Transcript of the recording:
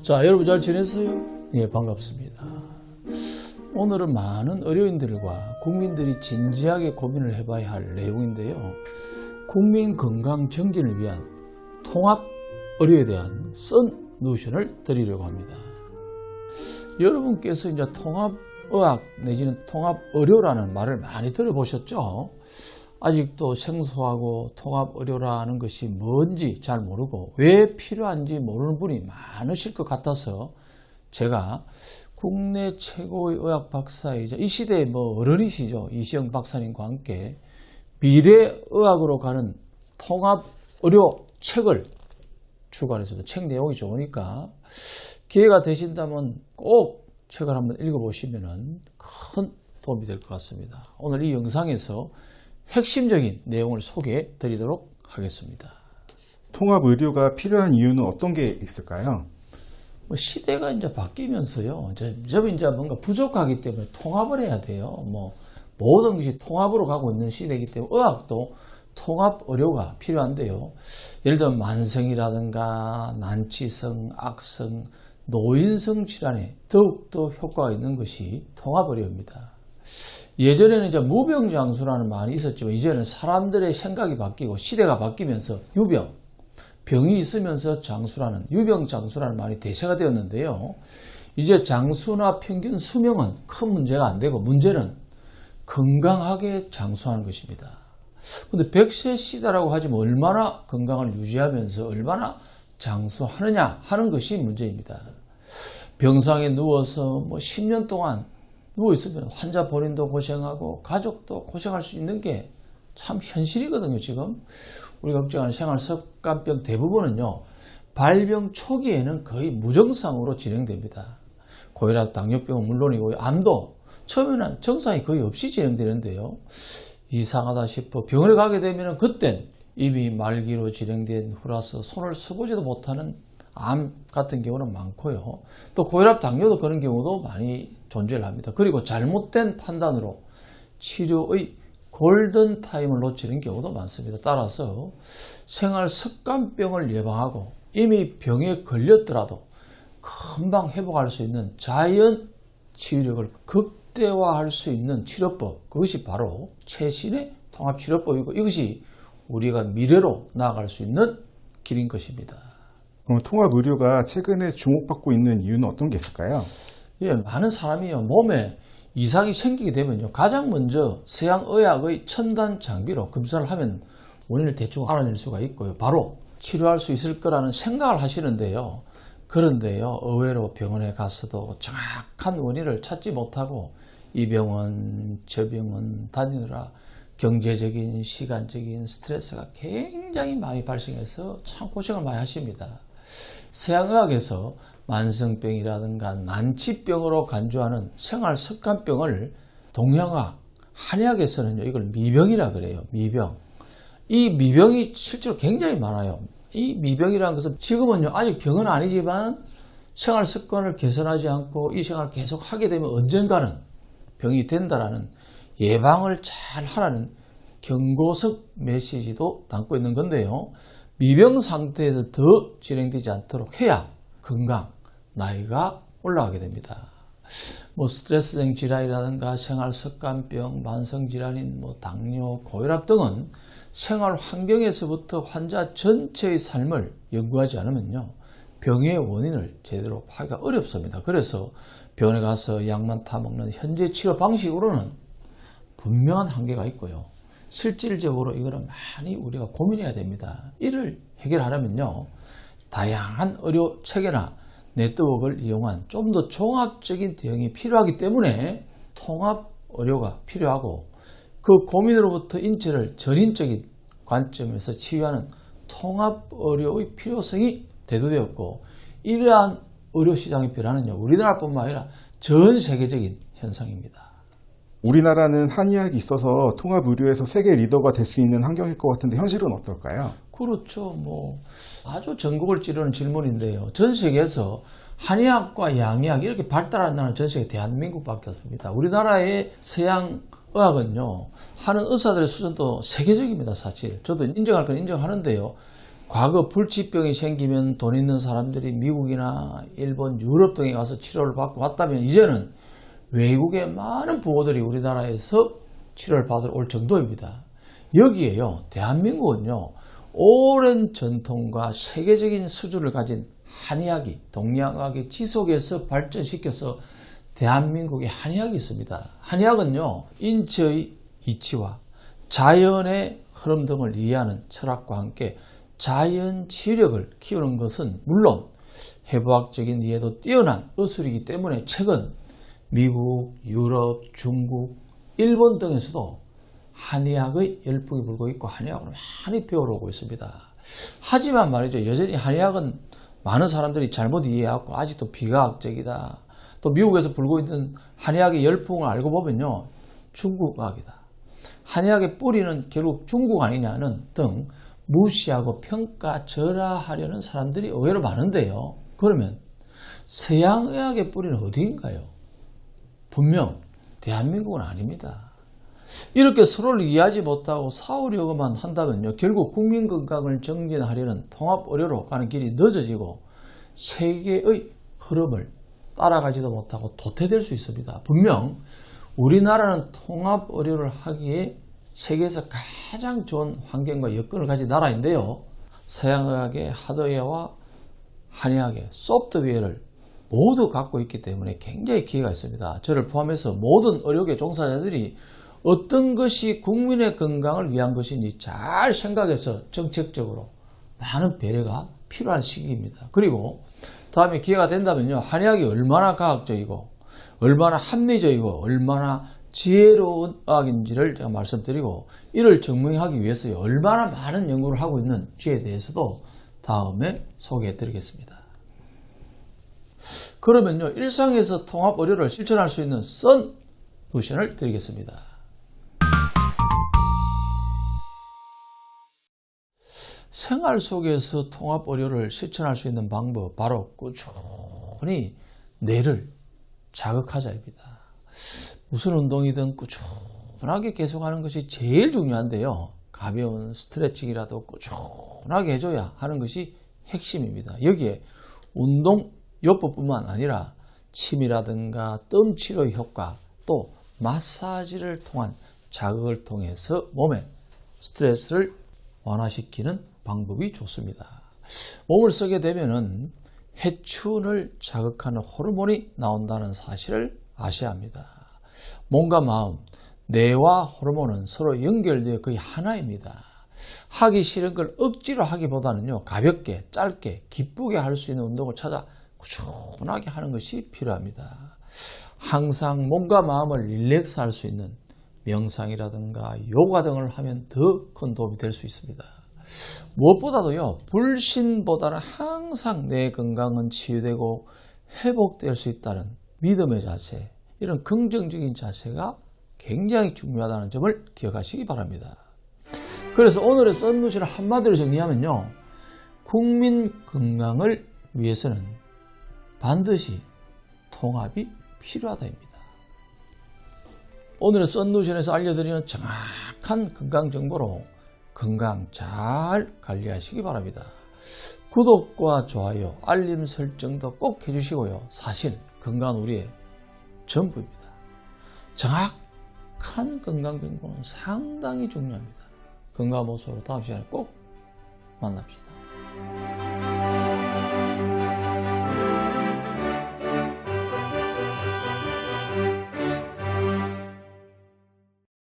자, 여러분 잘 지냈어요? 예, 반갑습니다. 오늘은 많은 의료인들과 국민들이 진지하게 고민을 해봐야 할 내용인데요. 국민 건강 정진을 위한 통합 의료에 대한 솔루션을 드리려고 합니다. 여러분께서 이제 통합의학 내지는 통합의료라는 말을 많이 들어보셨죠? 아직도 생소하고 통합의료라는 것이 뭔지 잘 모르고 왜 필요한지 모르는 분이 많으실 것 같아서 제가 국내 최고의 의학 박사이자 이 시대의 어른이시죠. 이시영 박사님과 함께 미래의학으로 가는 통합의료 책을 출간했습니다. 책 내용이 좋으니까 기회가 되신다면 꼭 책을 한번 읽어보시면 큰 도움이 될 것 같습니다. 오늘 이 영상에서 핵심적인 내용을 소개해 드리도록 하겠습니다. 통합의료가 필요한 이유는 어떤 게 있을까요? 시대가 이제 바뀌면서요. 점점 이제 뭔가 부족하기 때문에 통합을 해야 돼요. 모든 것이 통합으로 가고 있는 시대이기 때문에 의학도 통합 의료가 필요한데요. 예를 들면 만성이라든가 난치성, 악성, 노인성 질환에 더욱더 효과가 있는 것이 통합 의료입니다. 예전에는 이제 무병장수라는 말이 있었지만 이제는 사람들의 생각이 바뀌고 시대가 바뀌면서 병이 있으면서 장수라는 유병장수라는 말이 대세가 되었는데요. 이제 장수나 평균 수명은 큰 문제가 안 되고 문제는 건강하게 장수하는 것입니다. 근데 100세 시대라고 하지만 얼마나 건강을 유지하면서 얼마나 장수하느냐 하는 것이 문제입니다. 병상에 누워서 10년 동안 누워있으면 환자 본인도 고생하고 가족도 고생할 수 있는 게 참 현실이거든요. 지금 우리가 걱정하는 생활습관병 대부분은요, 발병 초기에는 거의 무증상으로 진행됩니다. 고혈압, 당뇨병은 물론이고 암도 처음에는 증상이 거의 없이 진행되는데요. 이상하다 싶어 병원에 가게 되면 그땐 이미 말기로 진행된 후라서 손을 써보지도 못하는 암 같은 경우는 많고요. 또 고혈압, 당뇨도 그런 경우도 많이 존재를 합니다. 그리고 잘못된 판단으로 치료의 골든타임을 놓치는 경우도 많습니다. 따라서 생활습관병을 예방하고 이미 병에 걸렸더라도 금방 회복할 수 있는 자연 치유력을 극대화할 수 있는 치료법, 그것이 바로 최신의 통합치료법이고 이것이 우리가 미래로 나아갈 수 있는 길인 것입니다. 그럼 통합의료가 최근에 주목받고 있는 이유는 어떤 게 있을까요? 예, 많은 사람이 몸에 이상이 생기게 되면요, 가장 먼저 서양의학의 첨단 장비로 검사를 하면 원인을 대충 알아낼 수가 있고요. 바로 치료할 수 있을 거라는 생각을 하시는데요. 그런데요, 의외로 병원에 가서도 정확한 원인을 찾지 못하고 이 병원, 저 병원 다니느라 경제적인, 시간적인 스트레스가 굉장히 많이 발생해서 참 고생을 많이 하십니다. 서양의학에서 만성병이라든가 난치병으로 간주하는 생활습관병을 동양의학, 한의학에서는 이걸 미병이라 그래요. 미병. 이 미병이 실제로 굉장히 많아요. 이 미병이라는 것은 지금은요, 아직 병은 아니지만 생활습관을 개선하지 않고 이 생활을 계속 하게 되면 언젠가는 병이 된다라는 예방을 잘 하라는 경고성 메시지도 담고 있는 건데요. 미병 상태에서 더 진행되지 않도록 해야 건강, 나이가 올라가게 됩니다. 스트레스성 질환이라든가 생활습관병, 만성질환인 당뇨, 고혈압 등은 생활 환경에서부터 환자 전체의 삶을 연구하지 않으면요, 병의 원인을 제대로 파기가 어렵습니다. 그래서 병원에 가서 약만 타먹는 현재 치료 방식으로는 분명한 한계가 있고요. 실질적으로 이거는 많이 우리가 고민해야 됩니다. 이를 해결하려면요, 다양한 의료 체계나 네트워크를 이용한 좀 더 종합적인 대응이 필요하기 때문에 통합 의료가 필요하고 그 고민으로부터 인체를 전인적인 관점에서 치유하는 통합 의료의 필요성이 대두되었고 이러한 의료 시장의 변화는요, 우리나라뿐만 아니라 전 세계적인 현상입니다. 우리나라는 한의학이 있어서 통합의료에서 세계 리더가 될 수 있는 환경일 것 같은데 현실은 어떨까요? 그렇죠. 아주 전국을 찌르는 질문인데요. 전 세계에서 한의학과 양의학 이렇게 발달한 나라는 전 세계 대한민국밖에 없습니다. 우리나라의 서양 의학은요, 하는 의사들의 수준도 세계적입니다. 사실 저도 인정할 건 인정하는데요, 과거 불치병이 생기면 돈 있는 사람들이 미국이나 일본, 유럽 등에 가서 치료를 받고 왔다면 이제는 외국의 많은 부호들이 우리나라에서 치료를 받으러 올 정도입니다. 여기에요, 대한민국은요, 오랜 전통과 세계적인 수준을 가진 한의학이 동양학의 지속해서 발전시켜서 대한민국에 한의학이 있습니다. 한의학은요, 인체의 이치와 자연의 흐름 등을 이해하는 철학과 함께 자연 치유력을 키우는 것은 물론 해부학적인 이해도 뛰어난 의술이기 때문에 최근 미국, 유럽, 중국, 일본 등에서도 한의학의 열풍이 불고 있고 한의학을 많이 배우러 오고 있습니다. 하지만 말이죠, 여전히 한의학은 많은 사람들이 잘못 이해하고 아직도 비과학적이다. 또 미국에서 불고 있는 한의학의 열풍을 알고 보면요, 중국학이다. 한의학의 뿌리는 결국 중국 아니냐는 등 무시하고 평가절하하려는 사람들이 의외로 많은데요. 그러면 서양의학의 뿌리는 어디인가요? 분명 대한민국은 아닙니다. 이렇게 서로를 이해하지 못하고 싸우려고만 한다면요, 결국 국민 건강을 정진하려는 통합의료로 가는 길이 늦어지고 세계의 흐름을 따라가지도 못하고 도태될 수 있습니다. 분명 우리나라는 통합의료를 하기에 세계에서 가장 좋은 환경과 여건을 가진 나라인데요, 서양의학의 하드웨어와 한의학의 소프트웨어를 모두 갖고 있기 때문에 굉장히 기회가 있습니다. 저를 포함해서 모든 의료계 종사자들이 어떤 것이 국민의 건강을 위한 것인지 잘 생각해서 정책적으로 많은 배려가 필요한 시기입니다. 그리고 다음에 기회가 된다면요, 한의학이 얼마나 과학적이고 얼마나 합리적이고 얼마나 지혜로운 의학인지를 제가 말씀드리고, 이를 증명하기 위해서 얼마나 많은 연구를 하고 있는지에 대해서도 다음에 소개해 드리겠습니다. 그러면요, 일상에서 통합의료를 실천할 수 있는 솔루션을 드리겠습니다. 생활 속에서 통합의료를 실천할 수 있는 방법, 바로 꾸준히 뇌를 자극하자입니다. 무슨 운동이든 꾸준하게 계속하는 것이 제일 중요한데요, 가벼운 스트레칭이라도 꾸준하게 해줘야 하는 것이 핵심입니다. 여기에 운동요법뿐만 아니라 침이라든가 뜸 치료 효과, 또 마사지를 통한 자극을 통해서 몸의 스트레스를 완화시키는 방법이 좋습니다. 몸을 쓰게 되면은 해춘을 자극하는 호르몬이 나온다는 사실을 아셔야 합니다. 몸과 마음, 뇌와 호르몬은 서로 연결되어 거의 하나입니다. 하기 싫은 걸 억지로 하기보다는요, 가볍게, 짧게, 기쁘게 할 수 있는 운동을 찾아 꾸준하게 하는 것이 필요합니다. 항상 몸과 마음을 릴렉스 할 수 있는 명상이라든가 요가 등을 하면 더 큰 도움이 될 수 있습니다. 무엇보다도요, 불신보다는 항상 내 건강은 치유되고 회복될 수 있다는 믿음의 자세, 이런 긍정적인 자세가 굉장히 중요하다는 점을 기억하시기 바랍니다. 그래서 오늘의 솔루션을 한마디로 정리하면요, 국민 건강을 위해서는 반드시 통합이 필요하다입니다. 오늘의 솔루션에서 알려드리는 정확한 건강 정보로 건강 잘 관리하시기 바랍니다. 구독과 좋아요, 알림 설정도 꼭 해주시고요. 사실 건강은 우리의 전부입니다. 정확한 건강 정보는 상당히 중요합니다. 건강한 모습으로 다음 시간에 꼭 만납시다.